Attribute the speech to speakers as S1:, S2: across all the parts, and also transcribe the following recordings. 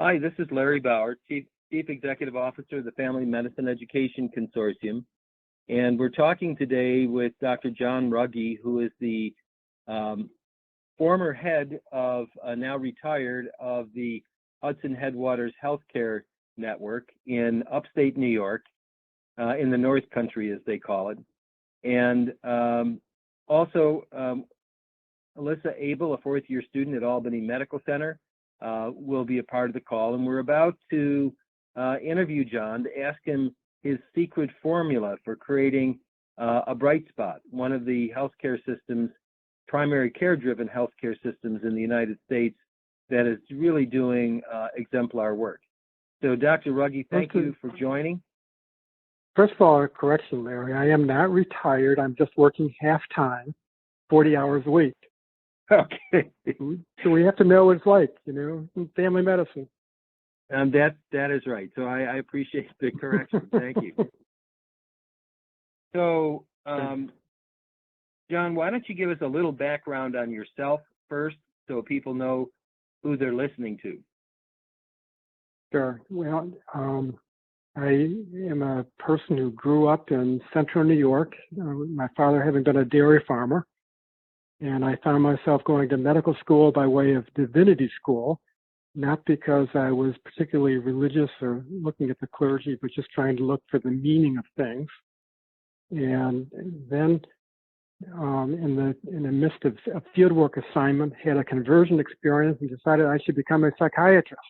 S1: Hi, this is Larry Bauer, Chief Executive Officer of the Family Medicine Education Consortium. And we're talking today with Dr. John Ruggie, who is the former head of, now retired, of the Hudson Headwaters Healthcare Network in upstate New York, in the North Country, as they call it. And also, Alyssa Abel, a fourth-year student at Albany Medical Center, will be a part of the call. And we're about to interview John to ask him his secret formula for creating a bright spot, one of the healthcare systems, primary care-driven healthcare systems in the United States that is really doing exemplar work. So, Dr. Ruggie, thank you for joining.
S2: First of all, a correction, Larry. I am not retired. I'm just working half-time, 40 hours a week.
S1: Okay.
S2: So we have to know what it's like, family medicine.
S1: That is right. So I appreciate the correction. Thank you. So, John, why don't you give us a little background on yourself first so people know who they're listening to?
S2: Sure. Well, I am a person who grew up in central New York, my father having been a dairy farmer. And I found myself going to medical school by way of divinity school, not because I was particularly religious or looking at the clergy, but just trying to look for the meaning of things. And then in the midst of a fieldwork assignment, had a conversion experience and decided I should become a psychiatrist.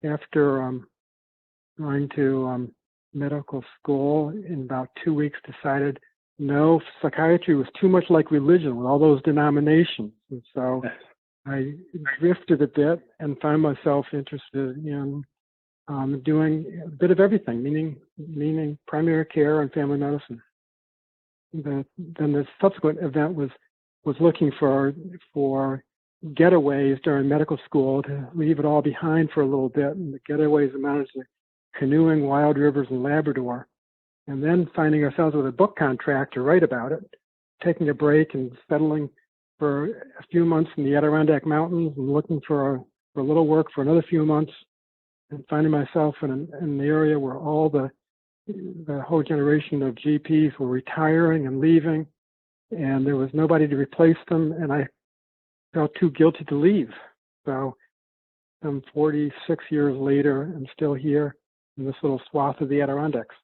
S2: After going to medical school, in about 2 weeks decided no, psychiatry was too much like religion with all those denominations. And so I drifted a bit and found myself interested in doing a bit of everything, meaning primary care and family medicine. Then the subsequent event was looking for getaways during medical school to leave it all behind for a little bit. And the getaways amounted to canoeing, wild rivers, and Labrador. And then finding ourselves with a book contract to write about it, taking a break and settling for a few months in the Adirondack Mountains and looking for a little work for another few months, and finding myself in an area where all the whole generation of GPs were retiring and leaving, and there was nobody to replace them, and I felt too guilty to leave. So I'm 46 years later, I'm still here in this little swath of the Adirondacks.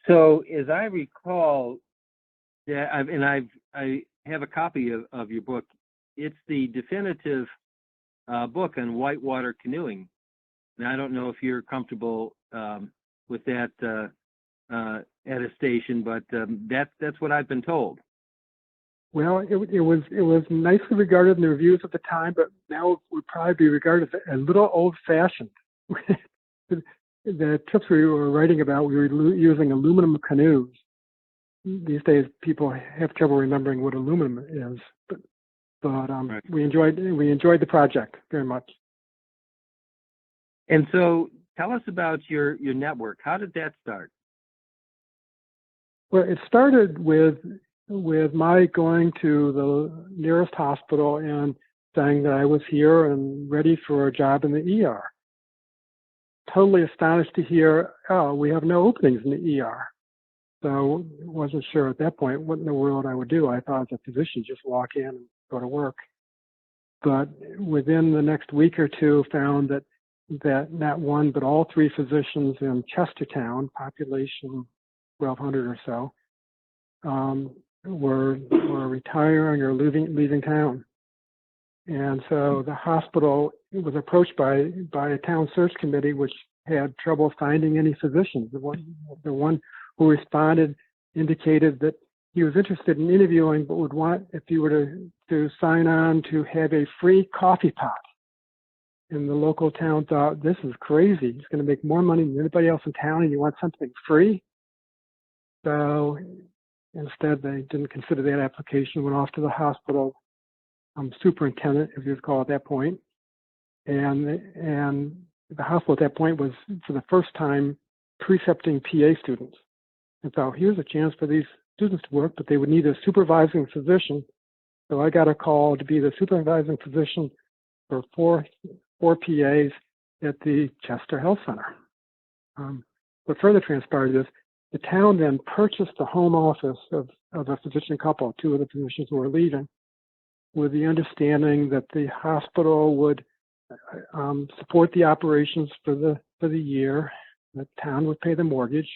S1: So, as I recall, I have a copy of your book. It's the definitive book on whitewater canoeing. And I don't know if you're comfortable with that attestation, but that's what I've been told.
S2: Well, it was nicely regarded in the reviews at the time, but now it would probably be regarded as a little old-fashioned. The trips we were writing about, we were using aluminum canoes. These days, people have trouble remembering what aluminum is, but right. we enjoyed the project very much.
S1: And so, tell us about your network. How did that start?
S2: Well, it started with my going to the nearest hospital and saying that I was here and ready for a job in the ER. Totally astonished to hear, oh, we have no openings in the ER. So wasn't sure at that point what in the world I would do. I thought as a physician, just walk in and go to work. But within the next week or two, found that not one, but all three physicians in Chestertown, population 1,200 or so, were retiring or leaving town. And so the hospital was approached by a town search committee, which had trouble finding any physicians. The one who responded indicated that he was interested in interviewing, but would want, if you were to sign on, to have a free coffee pot. And the local town thought, this is crazy. He's going to make more money than anybody else in town, and you want something free? So instead, they didn't consider that application, went off to the hospital superintendent, if you recall, at that point. And the hospital at that point was, for the first time, precepting PA students. And so here's a chance for these students to work, but they would need a supervising physician. So I got a call to be the supervising physician for four PAs at the Chester Health Center. What further transpired is the town then purchased the home office of a physician couple, two of the physicians who were leaving, with the understanding that the hospital would support the operations for the year. The town would pay the mortgage.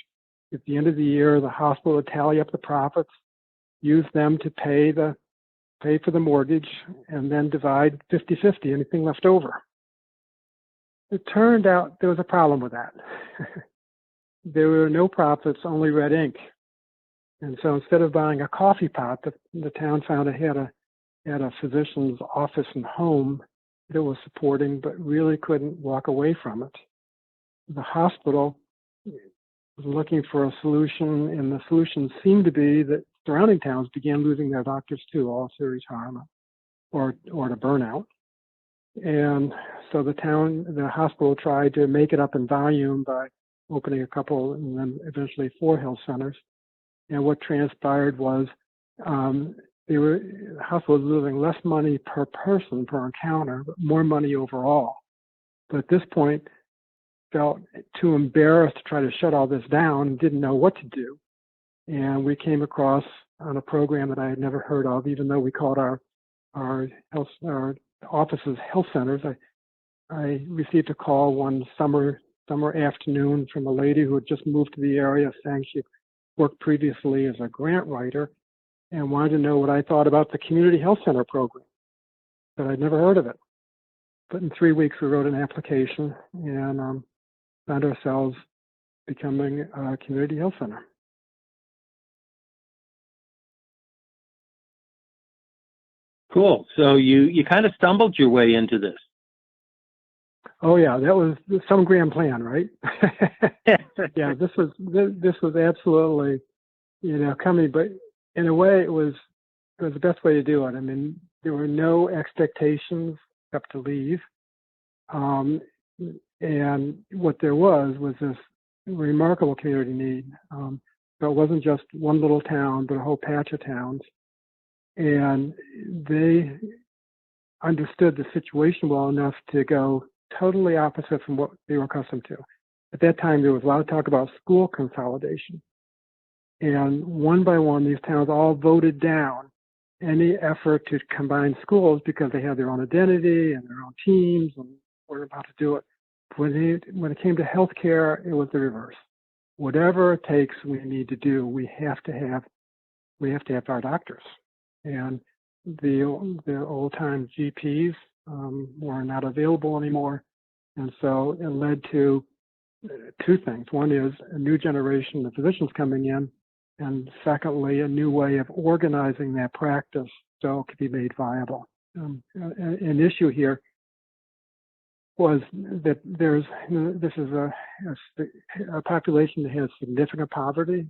S2: At the end of the year, the hospital would tally up the profits, use them to pay for the mortgage, and then divide 50-50, anything left over. It turned out there was a problem with that. There were no profits, only red ink. And so instead of buying a coffee pot, the town found it had a physician's office and home that was supporting, but really couldn't walk away from it. The hospital was looking for a solution, and the solution seemed to be that surrounding towns began losing their doctors too, all to retirement or to burnout. And so the hospital tried to make it up in volume by opening a couple and then eventually 4 health centers. And what transpired was the hospital was losing less money per person, per encounter, but more money overall. But at this point, felt too embarrassed to try to shut all this down and didn't know what to do. And we came across on a program that I had never heard of, even though we called our offices health centers. I received a call one summer afternoon from a lady who had just moved to the area, saying she worked previously as a grant writer and wanted to know what I thought about the community health center program, but I'd never heard of it. But in 3 weeks, we wrote an application and found ourselves becoming a community health center.
S1: Cool. So you kind of stumbled your way into this.
S2: Oh yeah, that was some grand plan, right? Yeah, this was absolutely, coming, but in a way it was the best way to do it. I mean, there were no expectations except to leave. And what there was this remarkable community need. So it wasn't just one little town, but a whole patch of towns. And they understood the situation well enough to go totally opposite from what they were accustomed to. At that time, there was a lot of talk about school consolidation. And one by one, these towns all voted down any effort to combine schools because they had their own identity and their own teams and were about to do it. When it came to healthcare, it was the reverse. Whatever it takes, we need to do. We have to have our doctors. And the old time GPs were not available anymore, and so it led to 2 things. One is a new generation of physicians coming in, and secondly, a new way of organizing that practice so it could be made viable. An issue here was that this is a population that has significant poverty.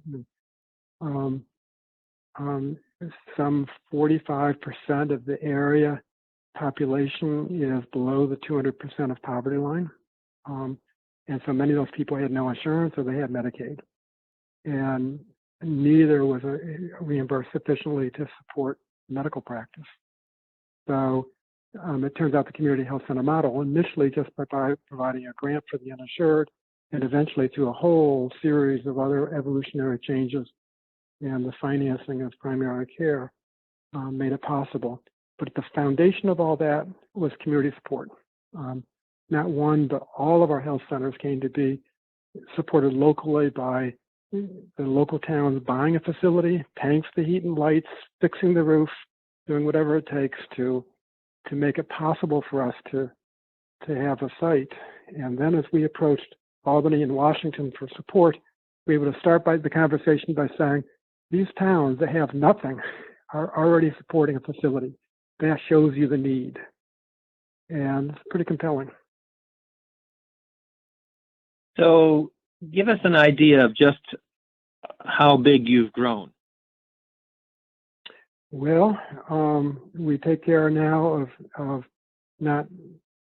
S2: Some 45% of the area population is below the 200% of poverty line. And so many of those people had no insurance or they had Medicaid. And neither was reimbursed sufficiently to support medical practice. So it turns out the community health center model, initially just by providing a grant for the uninsured, and eventually through a whole series of other evolutionary changes and the financing of primary care, made it possible. But at the foundation of all that was community support. Not one, but all of our health centers came to be supported locally by the local towns buying a facility, paying for the heat and lights, fixing the roof, doing whatever it takes to make it possible for us to have a site. And then as we approached Albany and Washington for support, we were able to start the conversation by saying, these towns that have nothing are already supporting a facility. That shows you the need. And it's pretty compelling.
S1: So give us an idea of just how big you've grown.
S2: Well, we take care now of not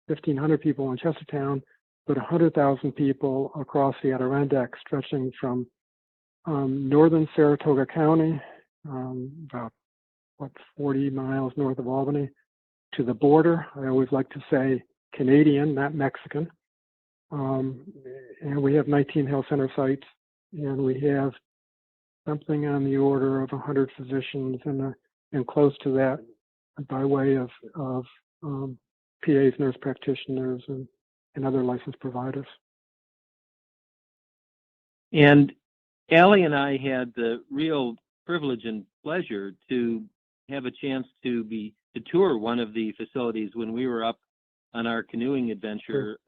S2: 1,500 people in Chestertown, but 100,000 people across the Adirondacks, stretching from northern Saratoga County, about 40 miles north of Albany, to the border. I always like to say Canadian, not Mexican. And we have 19 health center sites, and we have something on the order of 100 physicians and close to that by way of PAs, nurse practitioners, and other licensed providers.
S1: And Allie and I had the real privilege and pleasure to have a chance to tour one of the facilities when we were up on our canoeing adventure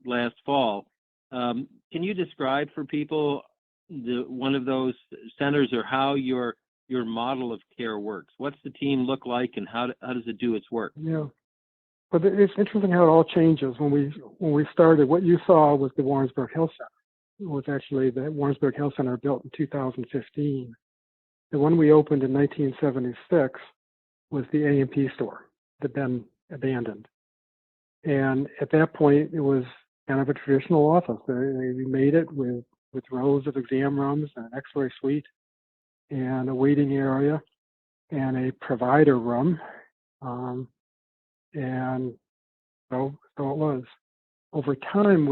S1: last fall. Can you describe for people one of those centers, or how your model of care works? What's the team look like, and how does it do its work?
S2: Yeah, but it's interesting how it all changes. When we started, what you saw was the Warrensburg Health Center. It was actually the Warrensburg Health Center built in 2015. The one we opened in 1976 was the A&P store that had been abandoned. And at that point, it was kind of a traditional office. They made it with rows of exam rooms and an x-ray suite and a waiting area and a provider room. And so it was. Over time,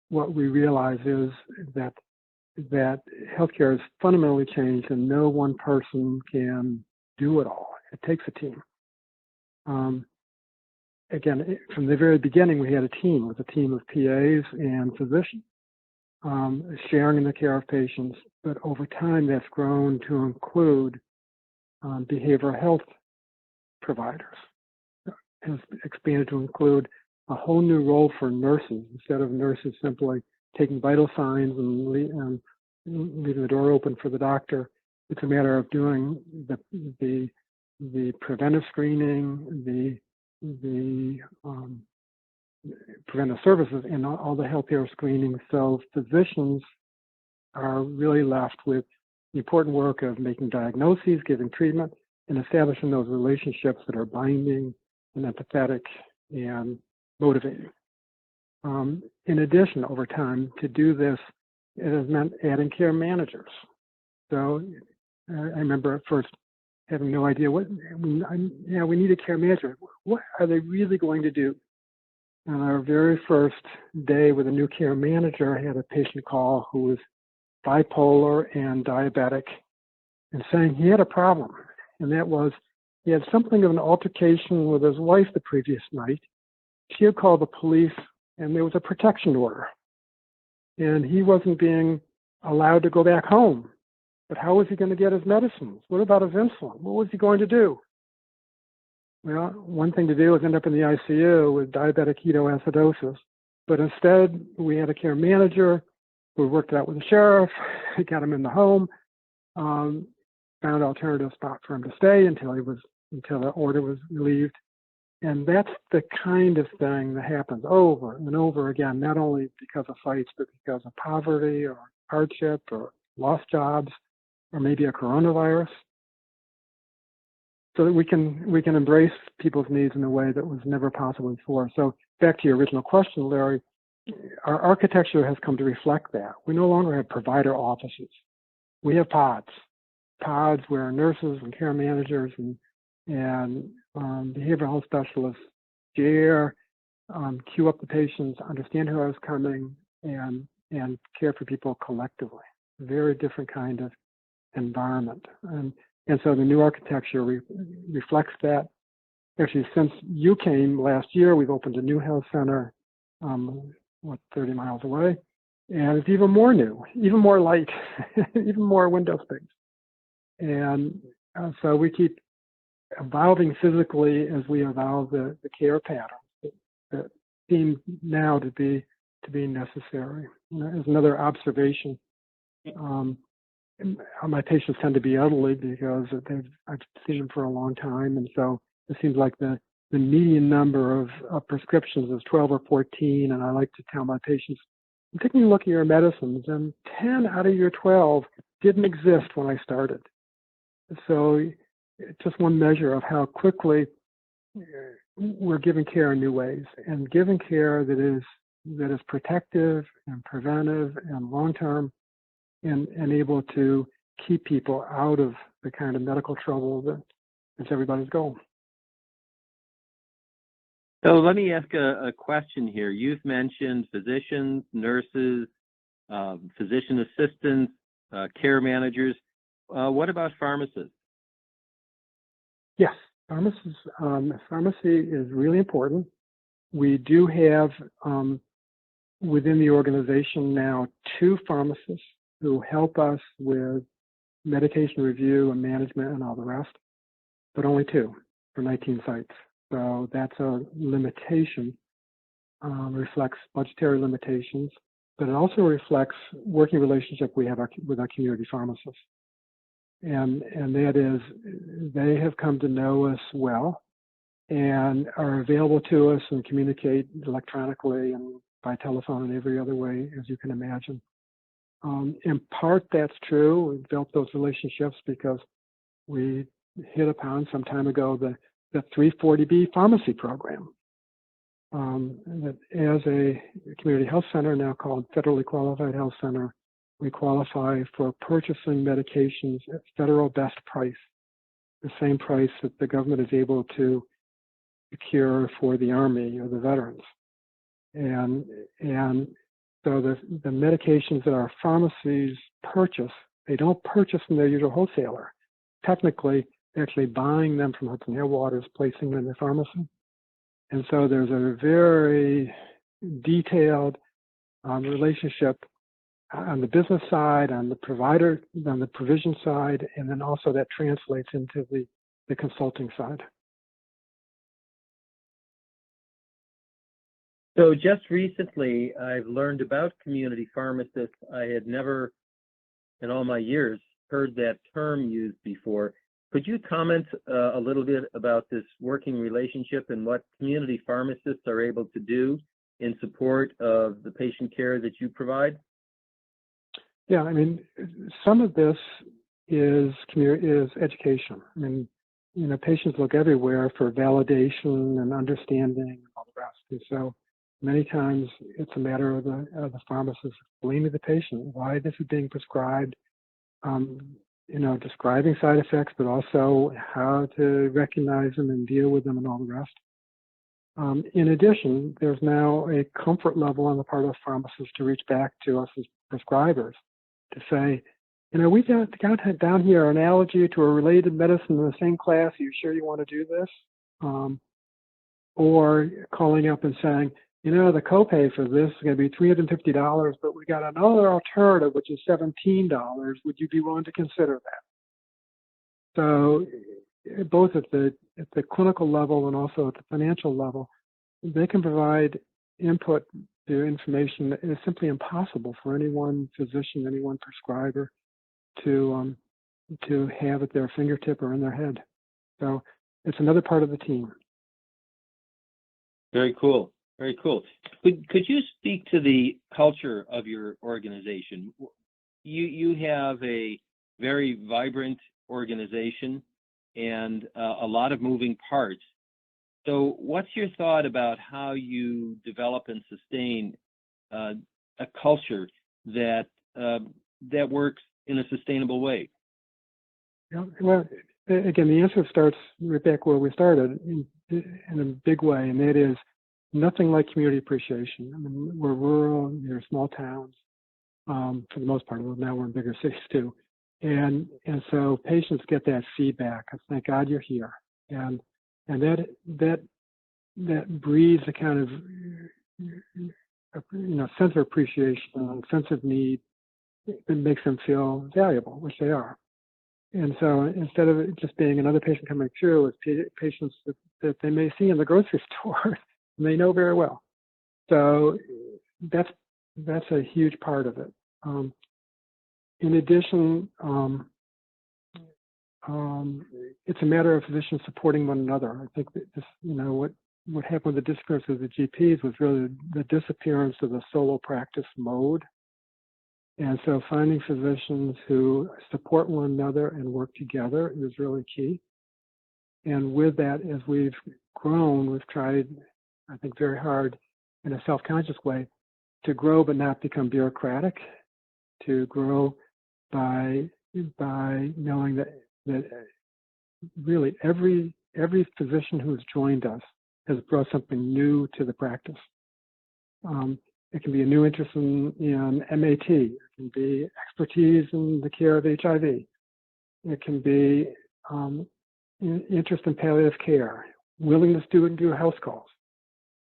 S2: what we realize is that healthcare has fundamentally changed, and no one person can do it all. It takes a team. Again, from the very beginning, we had a team with a team of PAs and physicians sharing in the care of patients. But over time, that's grown to include behavioral health providers. It has expanded to include a whole new role for nurses. Instead of nurses simply taking vital signs and leaving the door open for the doctor, it's a matter of doing the preventive screening, the preventive services, and all the healthcare screening. So physicians are really left with the important work of making diagnoses, giving treatment, and establishing those relationships that are binding and empathetic and motivating. In addition, over time, to do this, it has meant adding care managers. So I remember at first having no idea we need a care manager. What are they really going to do? On our very first day with a new care manager, I had a patient call who was bipolar and diabetic, and saying he had a problem, and that was he had something of an altercation with his wife the previous night. She had called the police, and there was a protection order, and he wasn't being allowed to go back home. But how was he going to get his medicines? What about his insulin? What was he going to do? Well, one thing to do is end up in the ICU with diabetic ketoacidosis. But instead, we had a care manager who worked it out with the sheriff, got him in the home, found an alternative spot for him to stay until the order was relieved. And that's the kind of thing that happens over and over again, not only because of fights, but because of poverty or hardship or lost jobs, or maybe a coronavirus, so that we can embrace people's needs in a way that was never possible before. So back to your original question, Larry, our architecture has come to reflect that. We no longer have provider offices. We have pods where nurses and care managers and behavioral health specialists share, queue up the patients, understand who is coming, and care for people collectively. Very different kind of environment. And so the new architecture reflects that. Actually, since you came last year, we've opened a new health center, 30 miles away. And it's even more new, even more light, even more window space. And so we keep evolving physically as we evolve the care patterns that seem now to be necessary. As another observation, my patients tend to be elderly because I've seen them for a long time, and so it seems like the median number of prescriptions is 12 or 14, and I like to tell my patients, I'm taking a look at your medicines, and 10 out of your 12 didn't exist when I started. So it's just one measure of how quickly we're giving care in new ways, and giving care that is protective and preventive and long-term, and able to keep people out of the kind of medical trouble that's everybody's goal.
S1: So let me ask a question here. You've mentioned physicians, nurses, physician assistants, care managers. What about pharmacists?
S2: Yes, pharmacists, pharmacy is really important. We do have within the organization now 2 pharmacists who help us with medication review and management and all the rest, but only 2 for 19 sites. So that's a limitation, reflects budgetary limitations, but it also reflects working relationship we have with our community pharmacists. And that is, they have come to know us well and are available to us and communicate electronically and by telephone and every other way, as you can imagine. In part, that's true. We've built those relationships because we hit upon some time ago the 340B pharmacy program. That as a community health center, now called Federally Qualified Health Center, we qualify for purchasing medications at federal best price, the same price that the government is able to procure for the Army or the veterans. And so the medications that our pharmacies purchase, they don't purchase from their usual wholesaler. Technically, they're actually buying them from Hudson Headwaters, placing them in their pharmacy. And so there's a very detailed relationship on the business side, on the provider, on the provision side, and then also that translates into the consulting side.
S1: So just recently, I've learned about community pharmacists. I had never, in all my years, heard that term used before. Could you comment a little bit about this working relationship and what community pharmacists are able to do in support of the patient care that you provide?
S2: Yeah, I mean, some of this is education. I mean, you know, patients look everywhere for validation and understanding and all the rest. And so many times it's a matter of the pharmacist explaining to the patient why this is being prescribed, you know, describing side effects, but also how to recognize them and deal with them and all the rest. In addition, there's now a comfort level on the part of pharmacists to reach back to us as prescribers to say, you know, we've got down here an allergy to a related medicine in the same class. Are you sure you want to do this? Or calling up and saying, you know, the copay for this is going to be $350, but we got another alternative, which is $17. Would you be willing to consider that? So both at the clinical level and also at the financial level, they can provide input to information that is simply impossible for any one physician, any one prescriber to have at their fingertip or in their head. So it's another part of the team.
S1: Very cool. Very cool. Could you speak to the culture of your organization? You have a very vibrant organization and a lot of moving parts. So what's your thought about how you develop and sustain a culture that works in a sustainable way?
S2: Yeah, well, again, the answer starts right back where we started in a big way, and that is nothing like community appreciation. I mean, we're rural, they're small towns for the most part. Now we're in bigger cities too. And so patients get that feedback. Thank God you're here. And that breeds a kind of, you know, sense of appreciation and sense of need. It makes them feel valuable, which they are. And so instead of it just being another patient coming through, it's patients that they may see in the grocery store and they know very well. So that's a huge part of it. In addition, it's a matter of physicians supporting one another. I think that this, you know, what happened with the disappearance of the GPs was really the disappearance of the solo practice mode. And so finding physicians who support one another and work together is really key. And with that, as we've grown, we've tried, I think, very hard in a self-conscious way to grow but not become bureaucratic, to grow by knowing that really every physician who's joined us has brought something new to the practice. It can be a new interest in MAT. It can be expertise in the care of HIV. It can be interest in palliative care, willingness to do house calls.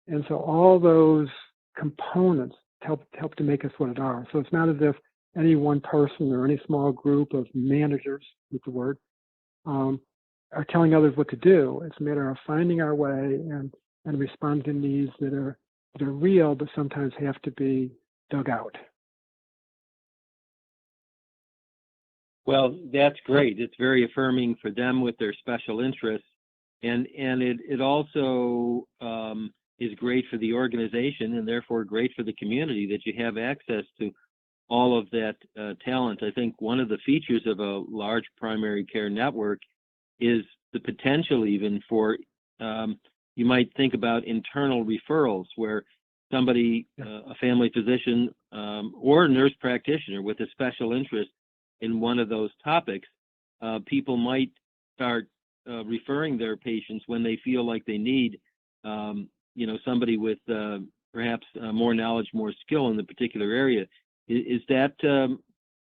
S2: And so all those components help to make us what it are. So it's not as if any one person or any small group of managers, with the word, are telling others what to do. It's a matter of finding our way and responding to needs that are real, but sometimes have to be dug out.
S1: Well, that's great. It's very affirming for them with their special interests, and it also is great for the organization and therefore great for the community that you have access to all of that talent. I think one of the features of a large primary care network is the potential even for, you might think about internal referrals where somebody, a family physician or a nurse practitioner with a special interest in one of those topics, people might start referring their patients when they feel like they need, somebody with perhaps more knowledge, more skill in the particular area. Is that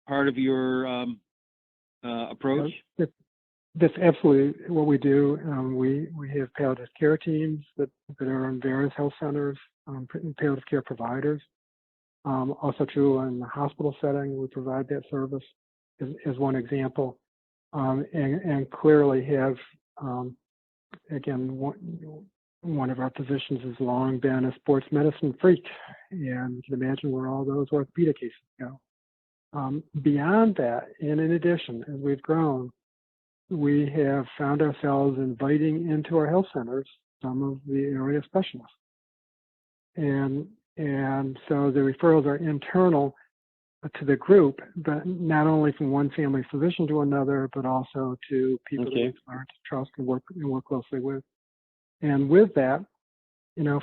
S1: part of your approach?
S2: That's absolutely what we do. We have palliative care teams that are in various health centers, palliative care providers. Also true in the hospital setting, we provide that service as one example. And clearly have, again, one of our physicians has long been a sports medicine freak, and you can imagine where all those orthopedic cases go. Beyond that, and in addition, as we've grown, we have found ourselves inviting into our health centers some of the area specialists. And so the referrals are internal to the group, but not only from one family physician to another, but also to people that we've learned to trust and work closely with. And with that,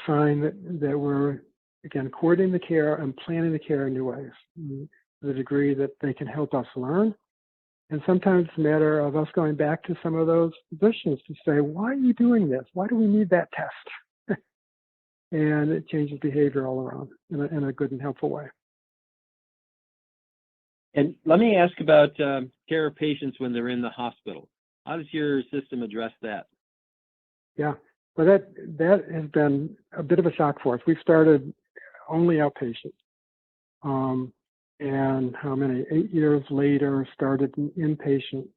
S2: find that we're, again, coordinating the care and planning the care in new ways, to the degree that they can help us learn. And sometimes it's a matter of us going back to some of those physicians to say, why are you doing this? Why do we need that test? And it changes behavior all around in a good and helpful way.
S1: And let me ask about care of patients when they're in the hospital. How does your system address that?
S2: Yeah, well, that has been a bit of a shock for us. We've started only outpatient. And 8 years later, started an inpatient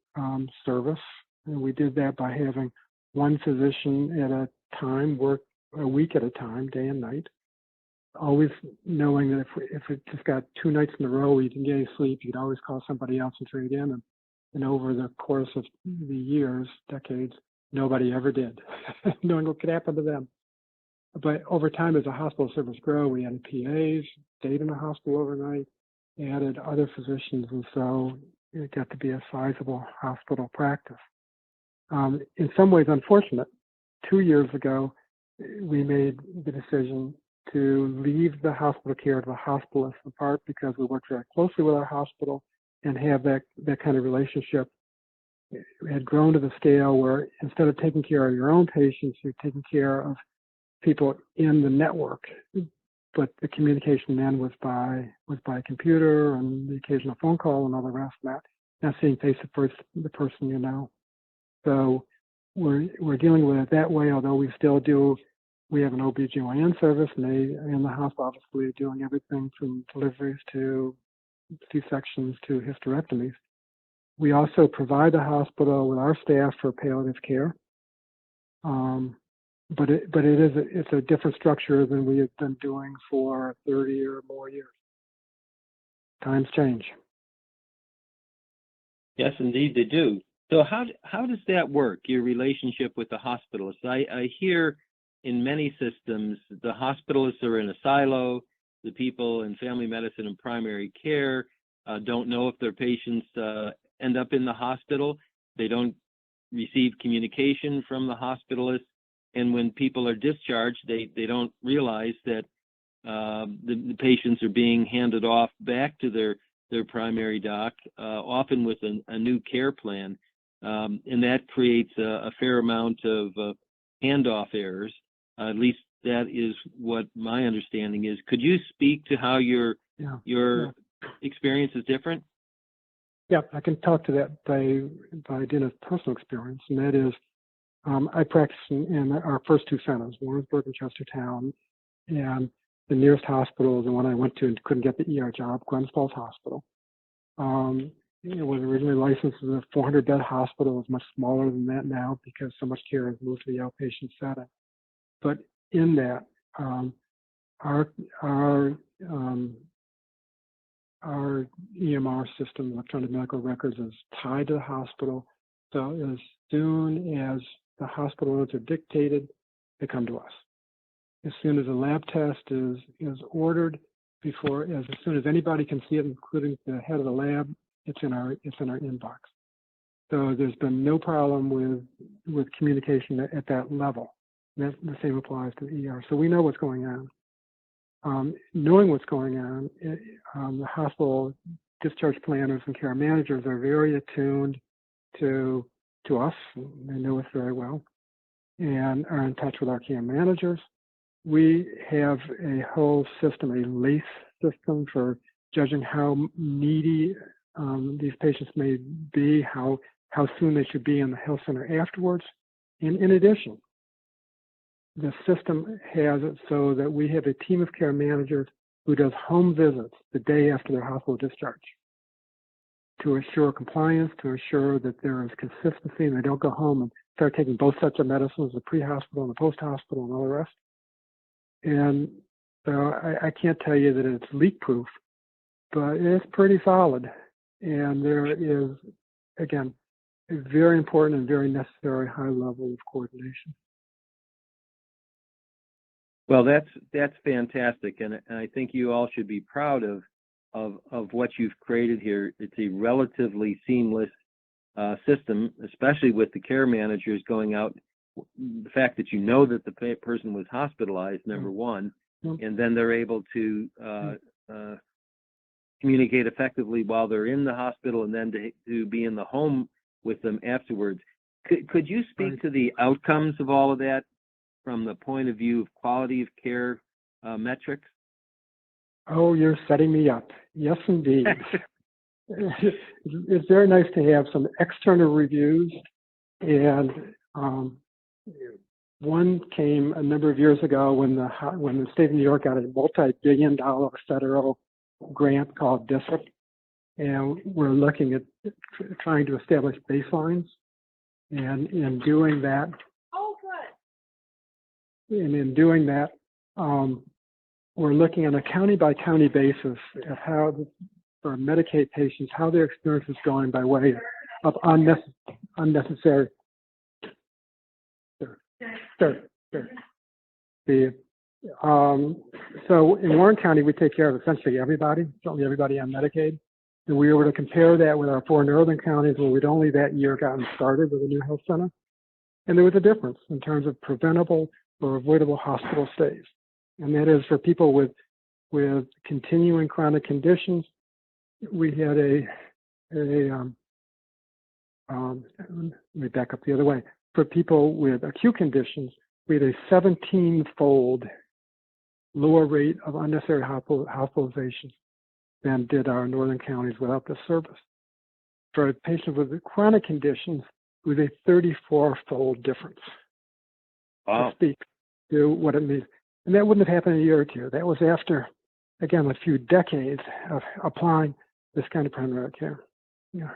S2: service. And we did that by having one physician at a time, work a week at a time, day and night. Always knowing that if it just got 2 nights in a row you didn't get any sleep, you could always call somebody else and trade in. And over the course of the years, decades, nobody ever did, knowing what could happen to them. But over time, as the hospital service grew, we added PAs, stayed in the hospital overnight, added other physicians, and so it got to be a sizable hospital practice. In some ways, unfortunate. 2 years ago, we made the decision to leave the hospital care to the hospitalist, in part because we work very closely with our hospital and have that kind of relationship. It had grown to the scale where instead of taking care of your own patients, you're taking care of people in the network. But the communication then was by computer and the occasional phone call and all the rest of that, not seeing face to face the person you know. So we're dealing with it that way, although we still do. We have an OB/GYN service, and they in the hospital obviously are doing everything from deliveries to C-sections to hysterectomies. We also provide the hospital with our staff for palliative care. But it's a different structure than we have been doing for 30 or more years. Times change.
S1: Yes, indeed they do. So how does that work, your relationship with the hospitalist? I hear in many systems, the hospitalists are in a silo. The people in family medicine and primary care don't know if their patients end up in the hospital. They don't receive communication from the hospitalist. And when people are discharged, they don't realize that the patients are being handed off back to their primary doc, often with a new care plan. And that creates a fair amount of handoff errors. At least that is what my understanding is. Could you speak to how your experience is different?
S2: Yeah, I can talk to that by doing a personal experience, and that is, I practice in our first two centers, Warrensburg and Chestertown, and the nearest hospital, the one I went to and couldn't get the ER job, Glens Falls Hospital. It was originally licensed as a 400-bed hospital. It's much smaller than that now because so much care has moved to the outpatient setting. But in that, our EMR system, electronic medical records, is tied to the hospital. So as soon as the hospital notes are dictated, they come to us. As soon as a lab test is ordered, as soon as anybody can see it, including the head of the lab, it's in our inbox. So there's been no problem with communication at that level. The same applies to the ER. So we know what's going on. Knowing what's going on, the hospital discharge planners and care managers are very attuned to us. They know us very well and are in touch with our care managers. We have a whole system, a LACE system for judging how needy these patients may be, how soon they should be in the health center afterwards. And in addition, the system has it so that we have a team of care managers who does home visits the day after their hospital discharge to assure compliance, to assure that there is consistency and they don't go home and start taking both sets of medicines, the pre-hospital and the post-hospital and all the rest. And so I can't tell you that it's leak-proof, but it's pretty solid. And there is, again, a very important and very necessary high level of coordination.
S1: Well, that's fantastic, and I think you all should be proud of what you've created here. It's a relatively seamless system, especially with the care managers going out. The fact that you know that the person was hospitalized, number one, and then they're able to communicate effectively while they're in the hospital, and then to be in the home with them afterwards. Could you speak to the outcomes of all of that from the point of view of quality of care metrics?
S2: Oh, you're setting me up. Yes, indeed. It's very nice to have some external reviews, and one came a number of years ago when the state of New York got a multi-billion-dollar federal grant called DISIP, and we're looking at trying to establish baselines, and in doing that, we're looking on a county-by-county basis at how, for Medicaid patients, how their experience is going by way of unnecessary. So in Warren County, we take care of essentially everybody, certainly everybody on Medicaid. And we were to compare that with our four northern counties where we'd only that year gotten started with a new health center. And there was a difference in terms of preventable or avoidable hospital stays. And that is for people with continuing chronic conditions. We had let me back up the other way. For people with acute conditions, we had a 17-fold lower rate of unnecessary hospitalizations than did our northern counties without this service. For a patient with chronic conditions, it was a 34-fold difference.
S1: Wow.
S2: To speak to what it means. And that wouldn't have happened in a year or two. That was after, again, a few decades of applying this kind of primary care. Yeah.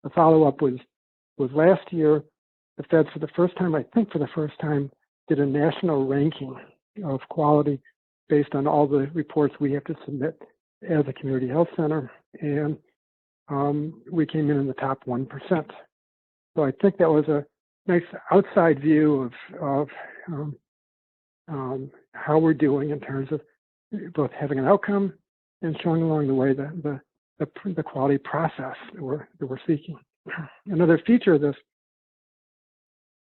S2: The follow-up was last year. The feds, for the first time, did a national ranking of quality based on all the reports we have to submit as a community health center, and we came in the top 1%. So I think that was a nice outside view of how we're doing in terms of both having an outcome and showing along the way the quality process that we're seeking. Another feature of this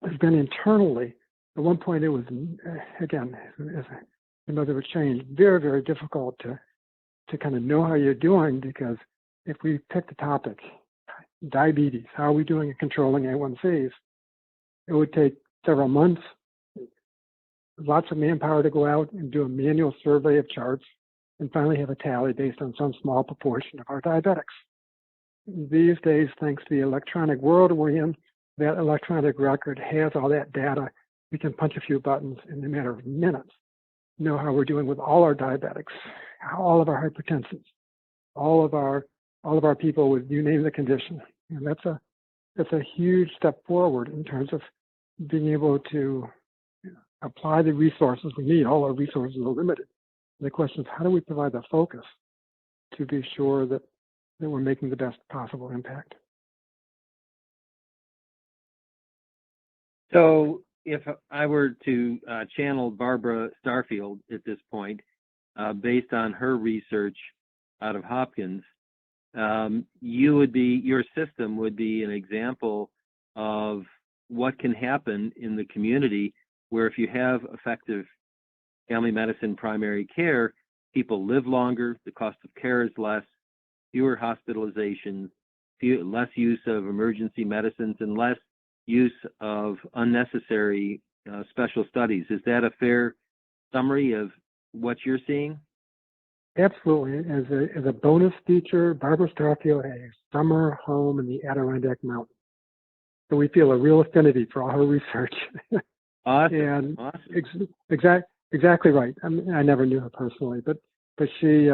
S2: has been internally. At one point, it was, again, as another change, very, very difficult to kind of know how you're doing, because if we pick the topic, diabetes, how are we doing at controlling A1Cs, it would take several months, lots of manpower to go out and do a manual survey of charts and finally have a tally based on some small proportion of our diabetics. These days, thanks to the electronic world we're in, that electronic record has all that data. We can punch a few buttons in a matter of minutes, know how we're doing with all our diabetics, all of our hypertensives, all of our people with, you name the condition. And that's a huge step forward in terms of being able to apply the resources we need. All our resources are limited. The question is, how do we provide the focus to be sure that we're making the best possible impact?
S1: So if I were to channel Barbara Starrfield at this point, based on her research out of Hopkins, your system would be an example of what can happen in the community, where if you have effective family medicine primary care, people live longer, the cost of care is less, fewer hospitalizations, less use of emergency medicines, and less use of unnecessary special studies. Is that a fair summary of what you're seeing?
S2: Absolutely. As a bonus feature, Barbara Starrfield has a summer home in the Adirondack Mountains. So we feel a real affinity for all her research.
S1: Awesome.
S2: And
S1: awesome.
S2: Exactly right. I mean, I never knew her personally, but she,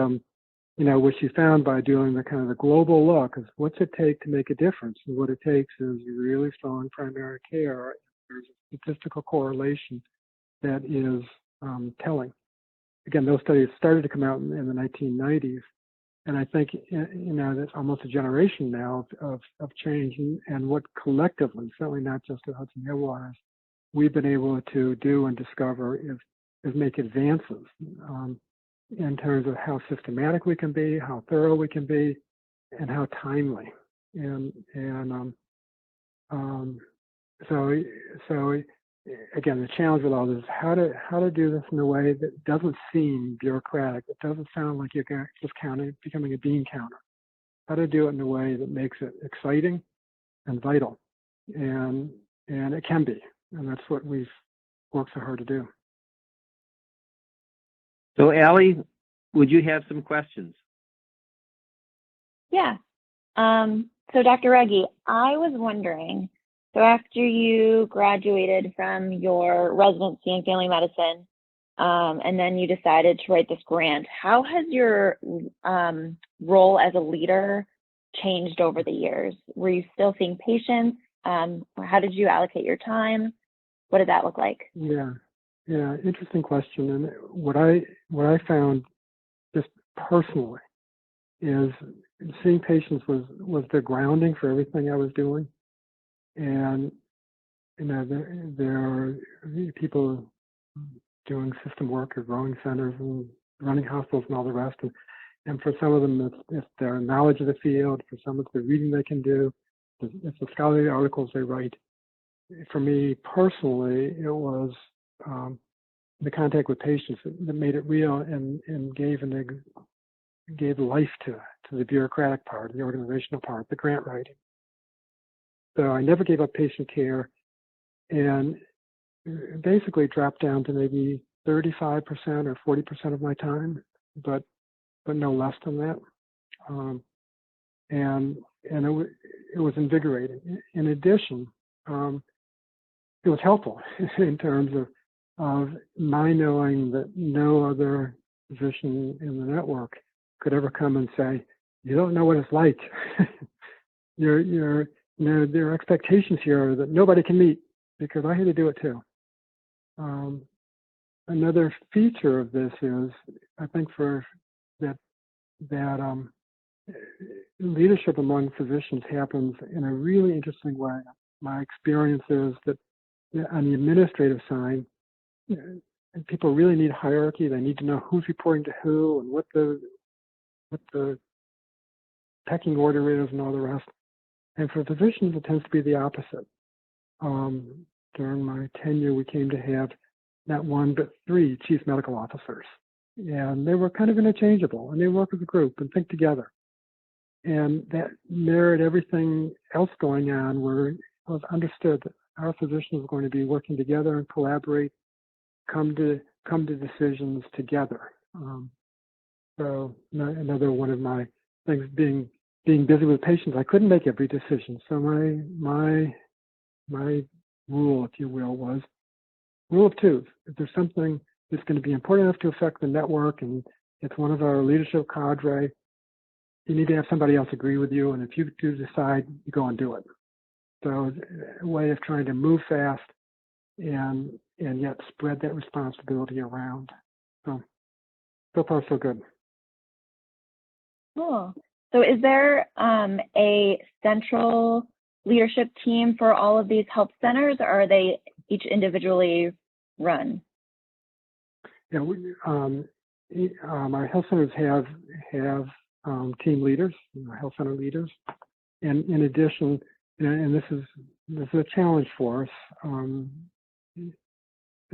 S2: what she found by doing the kind of the global look is what's it take to make a difference? And what it takes is really strong primary care. There's a statistical correlation that is telling. Again, those studies started to come out in the 1990s. And I think, that's almost a generation now of change. And what collectively, certainly not just at Hudson Millwaters, we've been able to do and discover is make advances in terms of how systematic we can be, how thorough we can be, and how timely. So again, the challenge with all this is how to do this in a way that doesn't seem bureaucratic. It doesn't sound like you're just becoming a bean counter. How to do it in a way that makes it exciting and vital, and it can be, and that's what we've worked so hard to do.
S1: So, Allie, would you have some questions?
S3: Yeah. So, Dr. Reggie, I was wondering, so after you graduated from your residency in family medicine, and then you decided to write this grant, how has your role as a leader changed over the years? Were you still seeing patients? Or how did you allocate your time? What did that look like?
S2: Yeah, interesting question. And what I found just personally is seeing patients was the grounding for everything I was doing. And there are people doing system work at growing centers and running hospitals and all the rest. And for some of them, it's their knowledge of the field. For some, it's the reading they can do. It's the scholarly articles they write. For me personally, it was the contact with patients that made it real and gave life to the bureaucratic part, the organizational part, the grant writing. So I never gave up patient care, and basically dropped down to maybe 35% or 40% of my time, but no less than that. And it was invigorating. In addition, it was helpful in terms of my knowing that no other physician in the network could ever come and say, "You don't know what it's like." There are expectations here that nobody can meet, because I had to do it too. Another feature of this is, I think, for that leadership among physicians happens in a really interesting way. My experience is that on the administrative side, people really need hierarchy. They need to know who's reporting to who and what the pecking order is and all the rest. And for physicians, it tends to be the opposite. During my tenure, we came to have not one, but 3 chief medical officers. And they were kind of interchangeable, and they work as a group and think together. And that mirrored everything else going on, where it was understood that our physicians were going to be working together and collaborate come to decisions together. So another one of my things being busy with patients, I couldn't make every decision. So my rule, if you will, was rule of two. If there's something that's going to be important enough to affect the network and it's one of our leadership cadre, you need to have somebody else agree with you. And if you do decide, you go and do it. So a way of trying to move fast and yet spread that responsibility around. So far so good.
S3: Cool. So is there a central leadership team for all of these health centers, or are they each individually run?
S2: Yeah, our health centers have team leaders, health center leaders, and in addition, and this is a challenge for us,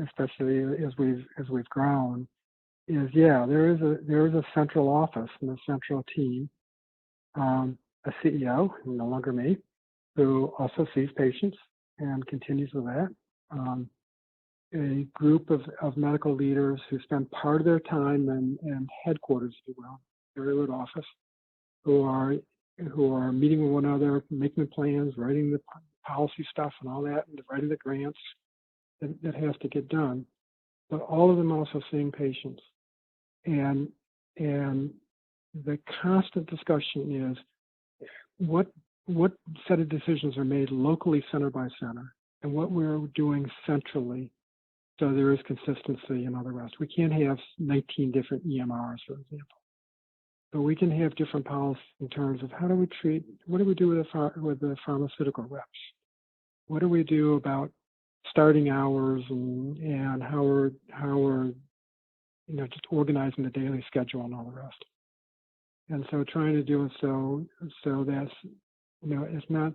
S2: especially as we've grown. There is a central office and a central team, a CEO, no longer me, who also sees patients and continues with that. A group of medical leaders who spend part of their time in headquarters, if you will, area office, who are meeting with one another, making the plans, writing the policy stuff and all that, and writing the grants that has to get done. But all of them also seeing patients. And the constant discussion is what set of decisions are made locally, center by center, and what we're doing centrally, so there is consistency and all the rest. We can't have 19 different EMRs, for example. So we can have different policies in terms of what do we do with the pharmaceutical reps? What do we do about starting hours and how we're just organizing the daily schedule and all the rest. And so trying to do it so that's, it's not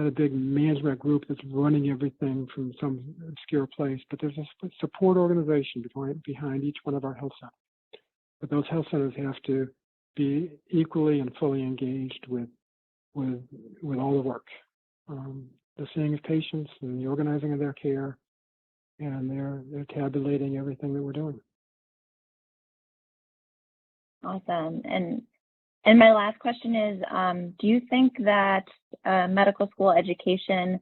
S2: a big management group that's running everything from some obscure place, but there's a support organization behind each one of our health centers. But those health centers have to be equally and fully engaged with all the work. The seeing of patients and the organizing of their care, and they're tabulating everything that we're doing.
S3: Awesome. And my last question is, do you think that medical school education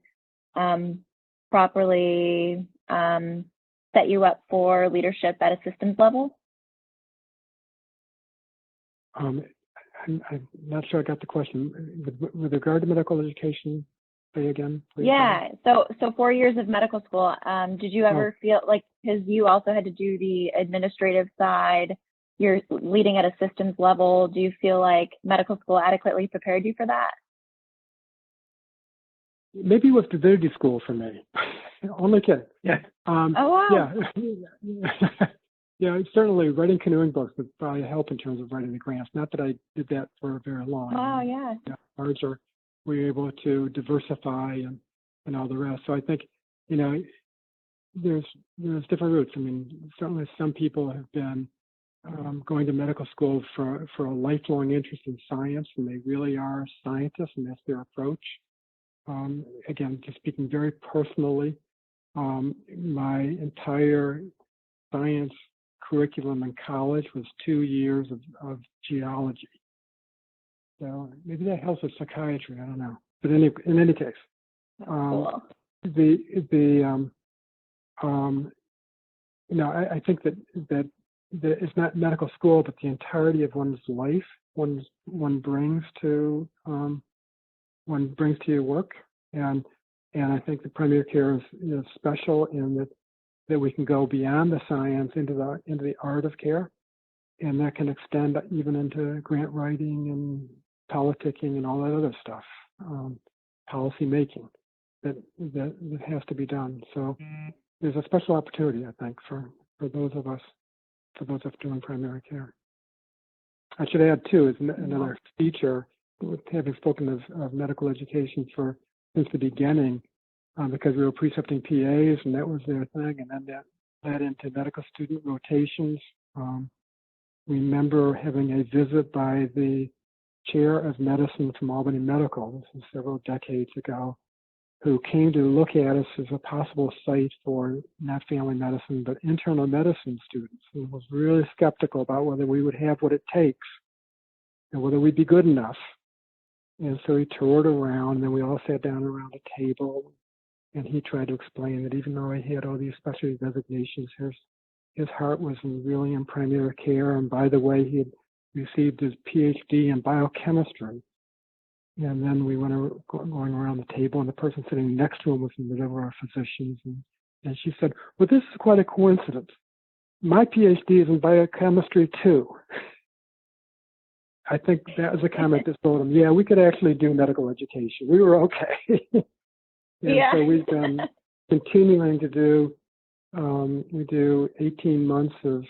S3: properly set you up for leadership at a systems level?
S2: I'm not sure I got the question. With regard to medical education, say again, please.
S3: Yeah, so 4 years of medical school, did you ever feel like, because you also had to do the administrative side, you're leading at a systems level, do you feel like medical school adequately prepared you for that?
S2: Maybe it was divinity school for me. Only kidding.
S1: Yeah.
S3: Oh, wow.
S2: Yeah. Yeah, certainly writing canoeing books would probably help in terms of writing the grants. Not that I did that for very long.
S3: Oh, yeah.
S2: Ours we were able to diversify and all the rest. So I think, there's different routes. I mean, certainly some people have been going to medical school for a lifelong interest in science, and they really are scientists, and that's their approach. Again, just speaking very personally, my entire science curriculum in college was 2 years of geology. So maybe that helps with psychiatry, I don't know. But in any case,
S3: Cool.
S2: I think that it's not medical school, but the entirety of one's life one brings to your work, and I think the primary care is special in that we can go beyond the science into the art of care, and that can extend even into grant writing and politicking and all that other stuff, policy making that has to be done. So there's a special opportunity, I think, for those of us doing primary care. I should add too, as another feature, having spoken of medical education since the beginning, because we were precepting PAs and that was their thing, and then that led into medical student rotations. Remember having a visit by the chair of medicine from Albany Medical, this is several decades ago, who came to look at us as a possible site for not family medicine, but internal medicine students, and was really skeptical about whether we would have what it takes and whether we'd be good enough. And so he toured around, and then we all sat down around a table, and he tried to explain that even though he had all these specialty designations, his heart was really in primary care. And by the way, he had received his PhD in biochemistry. And then we went going around the table, and the person sitting next to him was one of our physicians. And she said, well, this is quite a coincidence. My PhD is in biochemistry too. I think that was a comment that told him, yeah, we could actually do medical education. We were okay. And
S3: yeah.
S2: so we've been continuing to do, we do 18 months of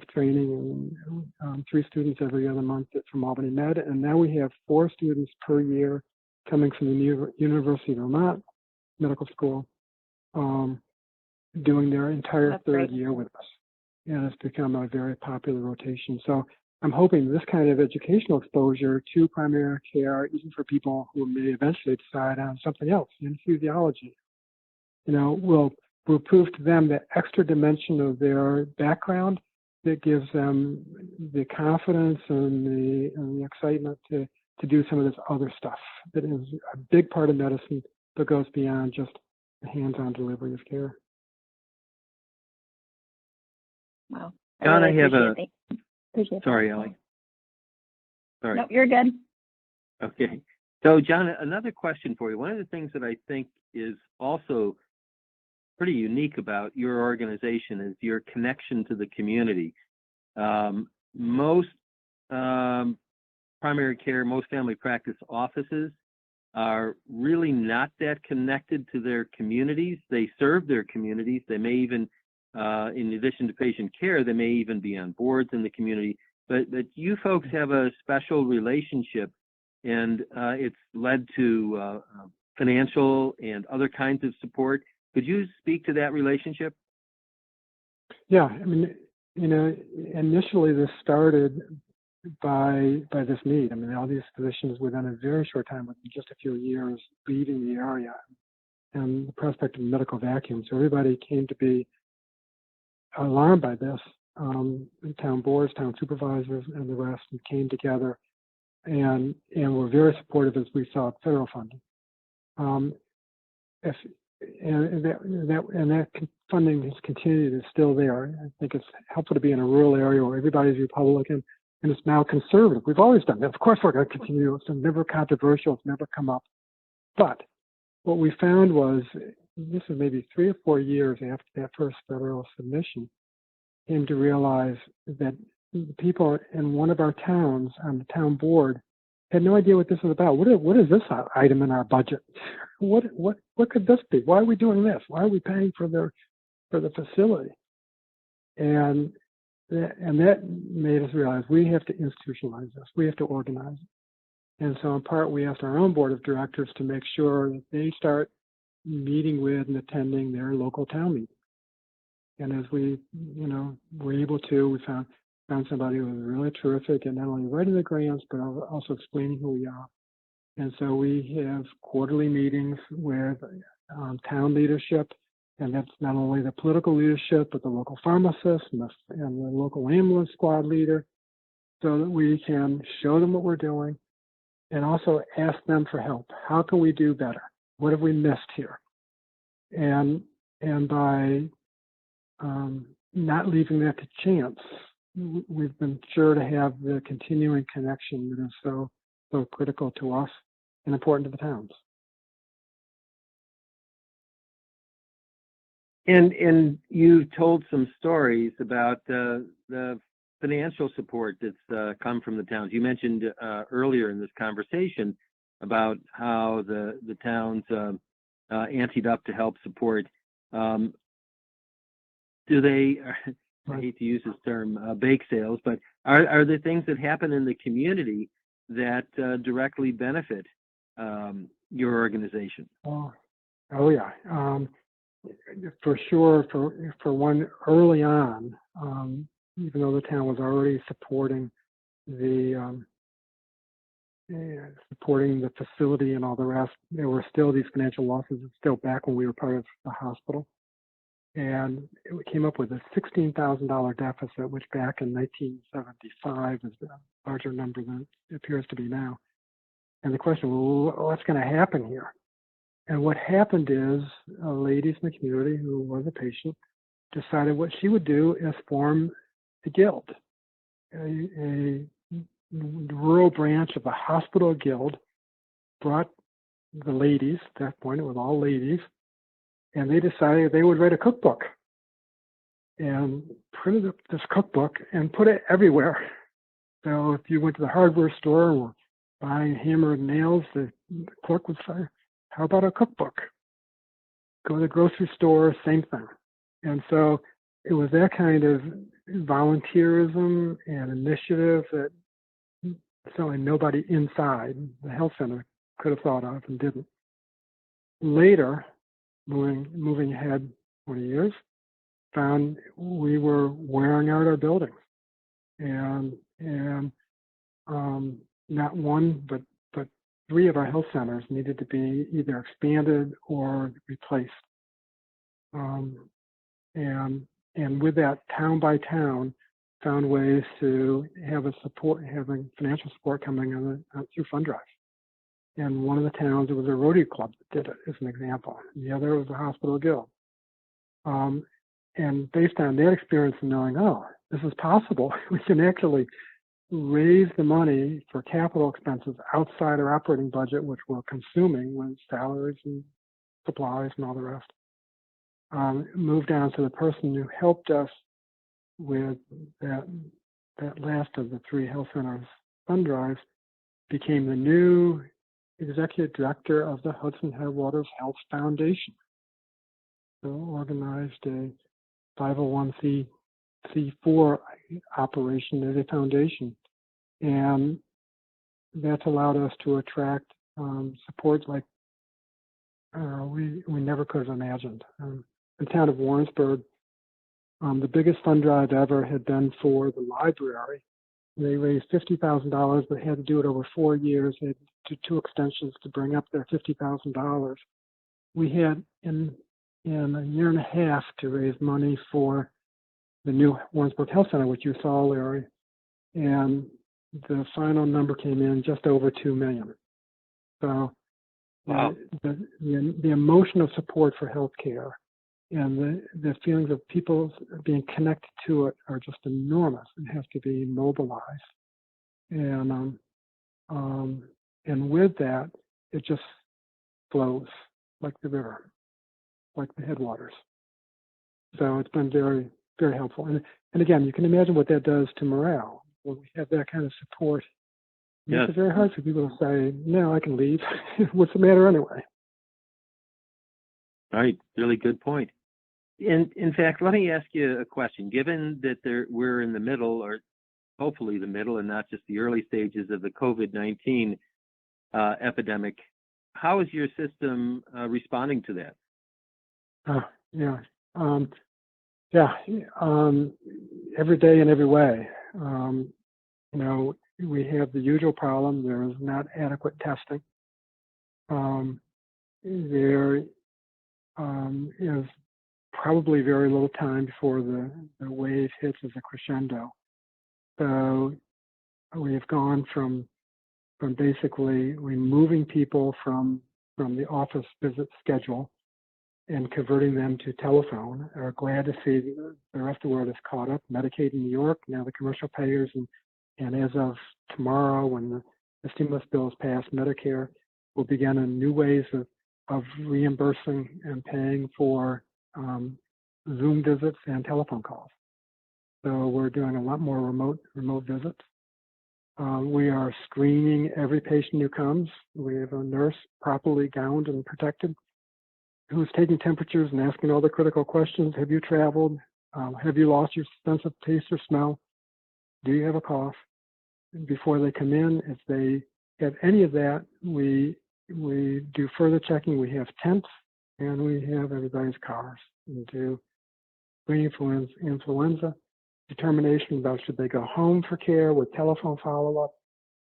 S2: training, and 3 students every other month from Albany Med. And now we have 4 students per year coming from the University of Vermont Medical School, doing their entire
S3: That's
S2: third
S3: great.
S2: year with us. And it's become a very popular rotation. So I'm hoping this kind of educational exposure to primary care, even for people who may eventually decide on something else, anesthesiology, will prove to them that extra dimension of their background that gives them the confidence and the excitement to do some of this other stuff that is a big part of medicine that goes beyond just the hands-on delivery of care.
S3: Wow.
S1: John,
S3: really
S1: I have
S3: appreciate that.
S1: Sorry, Ellie. Sorry.
S3: Nope, you're good.
S1: Okay. So, John, another question for you. One of the things that I think is also pretty unique about your organization is your connection to the community. Most primary care, most family practice offices are really not that connected to their communities. They serve their communities. They may even, in addition to patient care, they may even be on boards in the community. But you folks have a special relationship, and it's led to financial and other kinds of support. Could you speak to that relationship?
S2: Yeah, I mean, initially this started by this need. I mean, all these physicians within a very short time, within just a few years, leaving the area, and the prospect of a medical vacuum. So everybody came to be alarmed by this. Town boards, town supervisors, and the rest, and came together and were very supportive as we saw federal funding. That funding has continued, is still there. I think it's helpful to be in a rural area where everybody's Republican and it's now conservative. We've always done that. Of course, we're going to continue. It's never controversial. It's never come up. But what we found was, this is maybe 3 or 4 years after that first federal submission, came to realize that the people in one of our towns on the town board had no idea what this was about. What is this item in our budget? What could this be? Why are we doing this? Why are we paying for the facility? And that made us realize we have to institutionalize this. We have to organize it. And so in part, we asked our own board of directors to make sure that they start meeting with and attending their local town meetings. And as we, were able to, we found somebody who was really terrific and not only writing the grants, but also explaining who we are. And so we have quarterly meetings with town leadership, and that's not only the political leadership, but the local pharmacist and the local ambulance squad leader, so that we can show them what we're doing and also ask them for help. How can we do better? What have we missed here? And by not leaving that to chance, we've been sure to have the continuing connection that is so critical to us and important to the towns.
S1: And you told some stories about the financial support that's come from the towns. You mentioned earlier in this conversation about how the towns anteed up to help support. Do they, I hate to use this term, bake sales, but are there things that happen in the community that directly benefit your organization?
S2: Oh yeah. For sure, for one, early on, even though the town was already supporting the supporting the facility and all the rest. There were still these financial losses still back when we were part of the hospital. And it came up with a $16,000 deficit, which back in 1975 is a larger number than it appears to be now. And the question, well, what's going to happen here? And what happened is a lady in the community who was a patient decided what she would do is form a guild, a rural branch of the hospital guild, brought the ladies, at that point it was all ladies, and they decided they would write a cookbook and printed up this cookbook and put it everywhere. So if you went to the hardware store and were buying hammer and nails, the clerk would say, how about a cookbook? Go to the grocery store, same thing. And so it was that kind of volunteerism and initiative that certainly nobody inside the health center could have thought of and didn't. Later, moving ahead 20 years, found we were wearing out our buildings, and not one but three of our health centers needed to be either expanded or replaced. And with that, town by town, found ways to have having financial support coming on through fund drives. And one of the towns, it was a Rotary Club that did it, as an example. The other was a hospital guild. And based on that experience and knowing, oh, this is possible, we can actually raise the money for capital expenses outside our operating budget, which we're consuming with salaries and supplies and all the rest. Moved down to the person who helped us with that last of the three health centers fund drives, became the new executive director of the Hudson Headwaters Health Foundation. So organized a 501c4 operation as a foundation. And that's allowed us to attract support like we never could have imagined. The town of Warrensburg, the biggest fund drive ever had been for the library. They raised $50,000, but had to do it over 4 years. They had to do 2 extensions to bring up their $50,000. We had in a year and a half to raise money for the new Warrensburg Health Center, which you saw, Larry, and the final number came in just over $2 million. So
S1: wow.
S2: the emotional support for healthcare and the feelings of people being connected to it are just enormous and have to be mobilized. And with that, it just flows like the river, like the headwaters. So it's been very, very helpful. And again, you can imagine what that does to morale when we have that kind of support. It makes it very hard for people to say, no, I can leave. What's the matter anyway?
S1: Right. Really good point. In fact, let me ask you a question. Given that we're in the middle, or hopefully the middle, and not just the early stages of the COVID-19 epidemic, how is your system responding to that?
S2: Every day in every way. We have the usual problem. There is not adequate testing. There is probably very little time before the wave hits as a crescendo. So we have gone from basically removing people from the office visit schedule and converting them to telephone. Are glad to see the rest of the world is caught up. Medicaid in New York, now the commercial payers, and as of tomorrow, when the stimulus bill is passed, Medicare will begin in new ways of reimbursing and paying for Zoom visits and telephone calls. So we're doing a lot more remote visits. We are screening every patient who comes. We have a nurse properly gowned and protected who's taking temperatures and asking all the critical questions. Have you traveled? Have you lost your sense of taste or smell? Do you have a cough? And before they come in, if they have any of that, we do further checking. We have tents and we have everybody's cars. We do influenza determination about should they go home for care with telephone follow-up,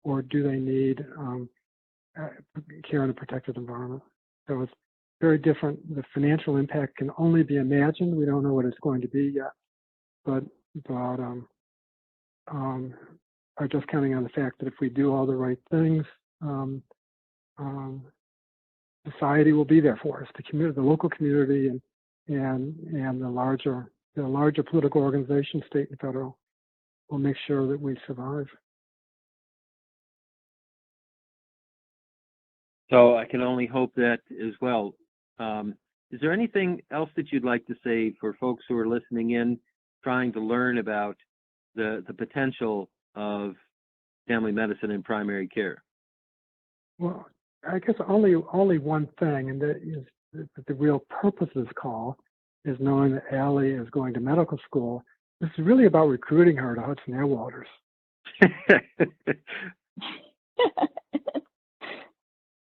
S2: or do they need care in a protected environment? So it's very different. The financial impact can only be imagined. We don't know what it's going to be yet, but are just counting on the fact that if we do all the right things, society will be there for us. The community, the local community, and the larger political organizations, state and federal, will make sure that we survive.
S1: So I can only hope that as well. Is there anything else that you'd like to say for folks who are listening in, trying to learn about the potential of family medicine and primary care?
S2: Well, I guess only one thing, and that is that the real purpose of this call is knowing that Allie is going to medical school. This is really about recruiting her to Hudson Airwaters.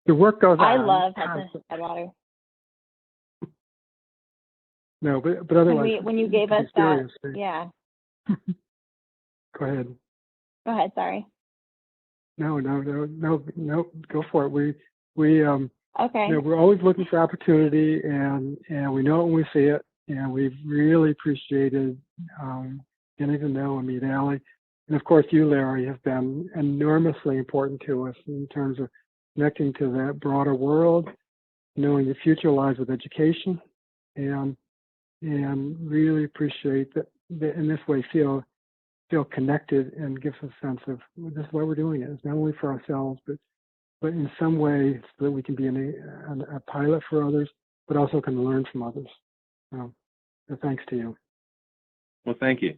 S2: The work goes on.
S3: I love Hudson Airwaters.
S2: No, but otherwise,
S3: when you gave us that, yeah.
S2: Go ahead.
S3: Go ahead. Sorry.
S2: No. Go for it. We
S3: okay.
S2: You know, we're always looking for opportunity, and we know it when we see it. And we've really appreciated getting to know and meet Allie. And of course, you, Larry, have been enormously important to us in terms of connecting to that broader world, knowing the future lies with education, and really appreciate that in this way feel connected and gives a sense of this is why we're doing it. It's not only for ourselves, but in some way so that we can be a pilot for others, but also can learn from others. So thanks to you.
S1: Well, thank you.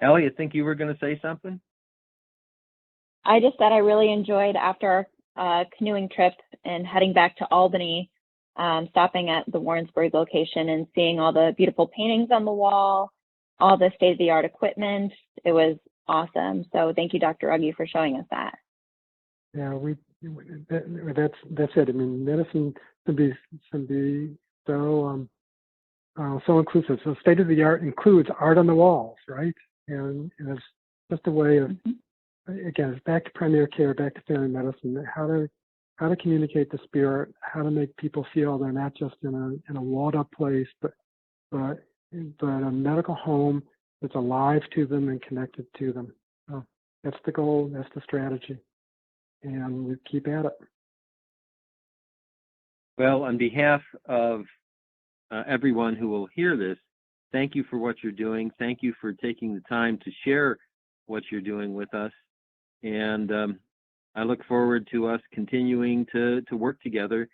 S1: Allie, I think you were going to say something?
S3: I just said I really enjoyed after our canoeing trip and heading back to Albany, stopping at the Warrensburg location and seeing all the beautiful paintings on the wall, all the state-of-the-art equipment. It was awesome. So thank you, Dr. Iggy, for showing us that.
S2: Yeah, that's it. I mean, medicine can be so so inclusive. So state-of-the-art includes art on the walls, right? And it's just a way of, again, it's back to primary care, back to family medicine, how to communicate the spirit, how to make people feel they're not just in a walled-up place, but a medical home that's alive to them and connected to them. So that's the goal, that's the strategy, and we keep at it.
S1: Well, on behalf of everyone who will hear this, thank you for what you're doing. Thank you for taking the time to share what you're doing with us. And I look forward to us continuing to work together.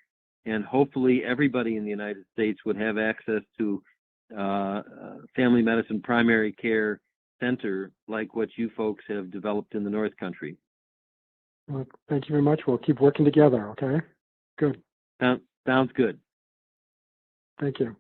S1: And hopefully everybody in the United States would have access to family medicine primary care center like what you folks have developed in the North Country.
S2: Well, thank you very much. We'll keep working together, okay? Good.
S1: Sounds good.
S2: Thank you.